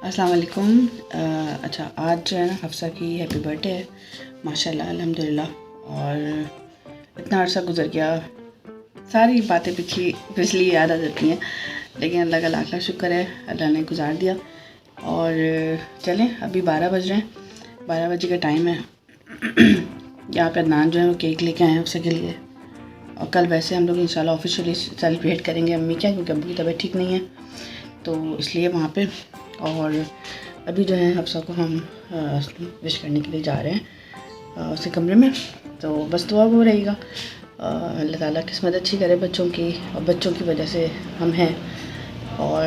अस्सलाम वालेकुम। अच्छा, आज जो है ना हफ्सा की हैप्पी बर्थडे है माशाल्लाह अल्हम्दुलिल्लाह। और इतना अर्सा गुजर गया, सारी बातें पिछली याद आ जाती हैं, लेकिन अल्लाह का लाख शुक्र है, अल्लाह ने गुजार दिया। और चलें, अभी 12 बज रहे हैं, 12 बजे का टाइम है। यहाँ पे अदनान जो है वो केक लेके आए हैं हफ्सा के लिए। और कल वैसे हम लोग इंशाल्लाह ऑफिशियली सेलिब्रेट करेंगे अम्मी क्या, क्योंकि अम्मी की तबीयत ठीक नहीं है, तो इसलिए वहाँ पे। और अभी जो है हफ्सा को हम विश करने के लिए जा रहे हैं उसके कमरे में। तो बस दुआ वो रहेगा, अल्लाह ताला किस्मत अच्छी करे बच्चों की, और बच्चों की वजह से हम हैं, और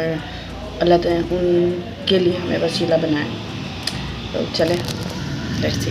अल्लाह ताला उनके लिए हमें वसीला बनाए। तो चलें, लेट्स सी।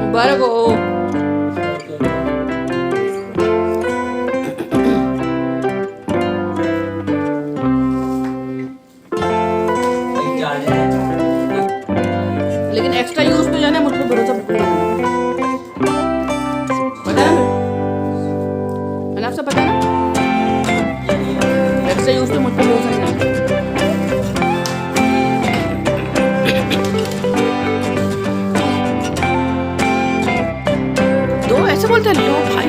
मुबारक हो। लेकिन एक्स्ट्रा यूज पे जाना मुझ पे भरोसा पता है मैंने आपसे पता ना, एक्स्ट्रा यूज पे मुझ पे भरोसा नहीं है। ऐसे बोलते हैं लो भाई।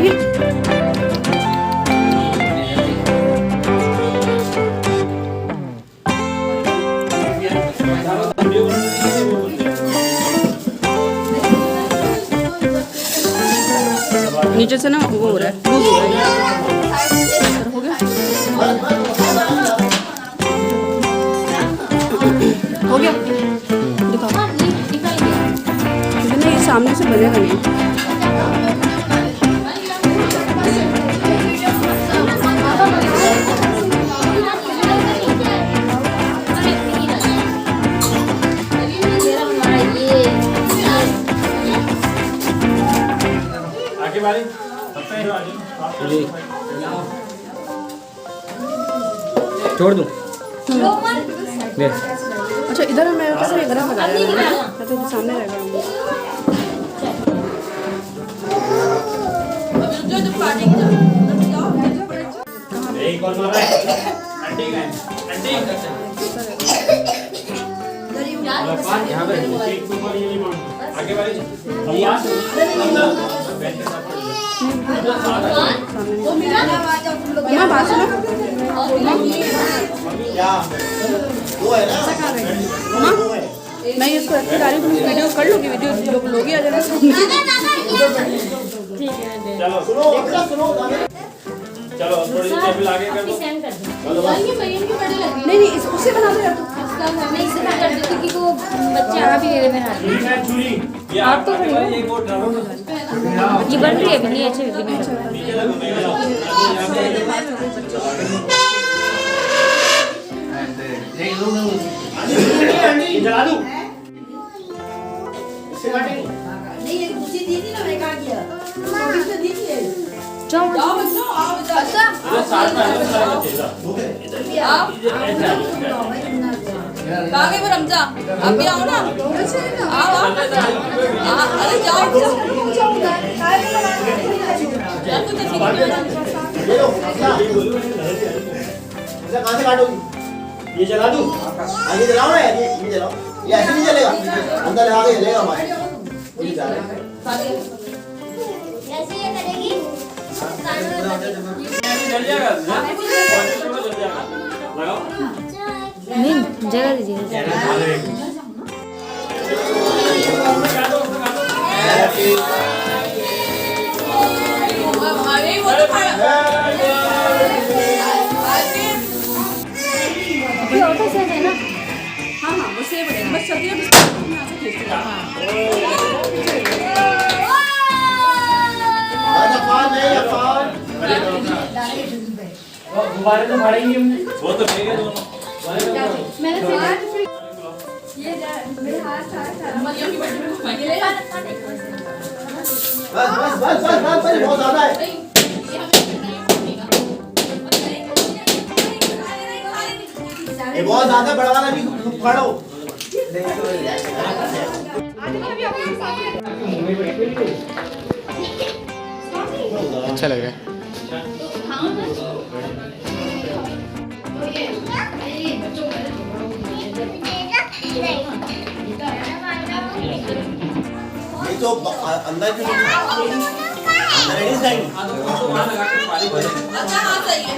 नीचे से ना वो हो रहा है, लूज हो रहा है। हो गया, हो गया, दिखाओ। लेकिन ये सामने से बनेगा नहीं। छोड़ दूँ। अच्छा, इधर मैं कैसे गरम लगा रहा हूँ, तो सामने रहेगा। यहाँ पे यहाँ बात सुनो। मैं इसको रखती जा रही हूँ, वीडियो कर लूँगी, वीडियो लोग ही आ जाना सामने। ठीक है चलो चलो थोड़ी सी टेबल आगे कर दो। नहीं उससे बना दो यार। मैं इससे कर देती कि वो बच्चे आ भी गए मेरे हाथ में। आप तो ये बन रही है भी नहीं अच्छे जला दूं नहीं ये दूसरी दी थी ना मैं काट दिया तो दी थी जाओ अच्छा बागे पर रमजा अब भी आओ ना आओ अरे जाओ कहाँ से काटोगी? ये जला दूं? आगे जलाओ ना यार, ये जलाओ। ये ऐसे नहीं चलेगा, अंदर लगा के जलेगा हमारे। ये जा रहा है। ऐसे ये करेगी जल जाएगा, जल जाएगा। लगाओ। नहीं जगह दीजिए अरे वो तो ऑफिस है ना। हाँ वो सेव है बस चलती है गुब्बारे तो फाड़ेंगे हम। वो तो फेंके दोनों। मैंने ये मेरे हाथ मरियम की बर्थडे में घुमाएंगे ले बस बहुत ज्यादा है। ये बहुत ज्यादा बड़ा वाला भी फाड़ो। अच्छा लग रहा है। ये तो अंदर क्यों अंदर नहीं जाएंगे। अच्छा हाँ सही है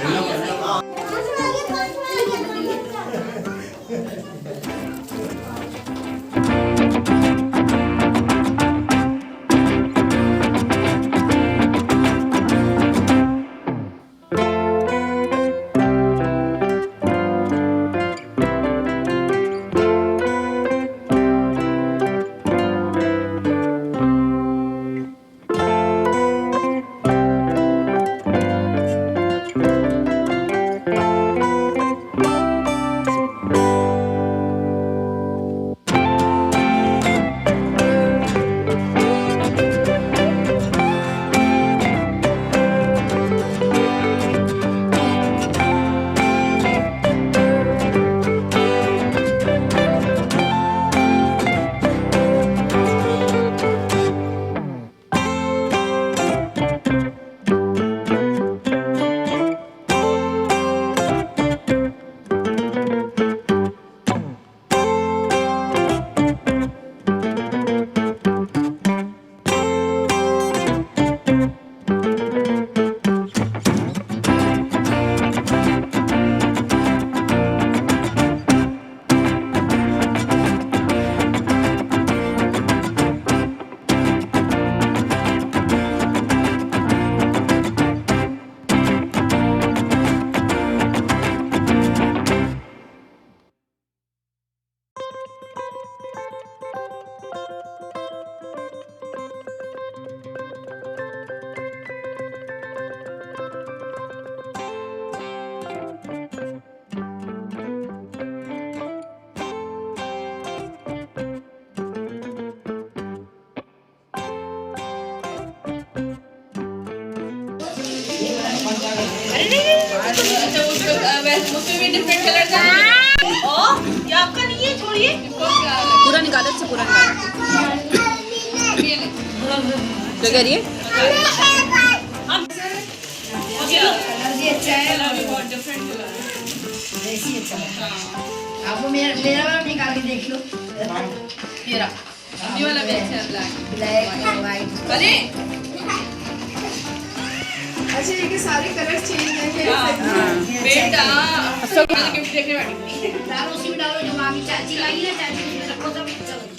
मुझे भी डिफरेंट कलर का ये आपका नहीं है, छोड़िए पूरा निकालो, इससे पूरा निकालो। तो कह रही है आपको मेरा वाला निकाल के देख लो। ये वाला भी अच्छा है, ब्लैक ब्लैक और वाइट। अरे अच्छा ये के सारे कलर चेंज हैं बेटा गिफ्ट देखने बैठी डालो उसी में डालो जो मामी चाची लाई है चाची उसमें रखो सब चलो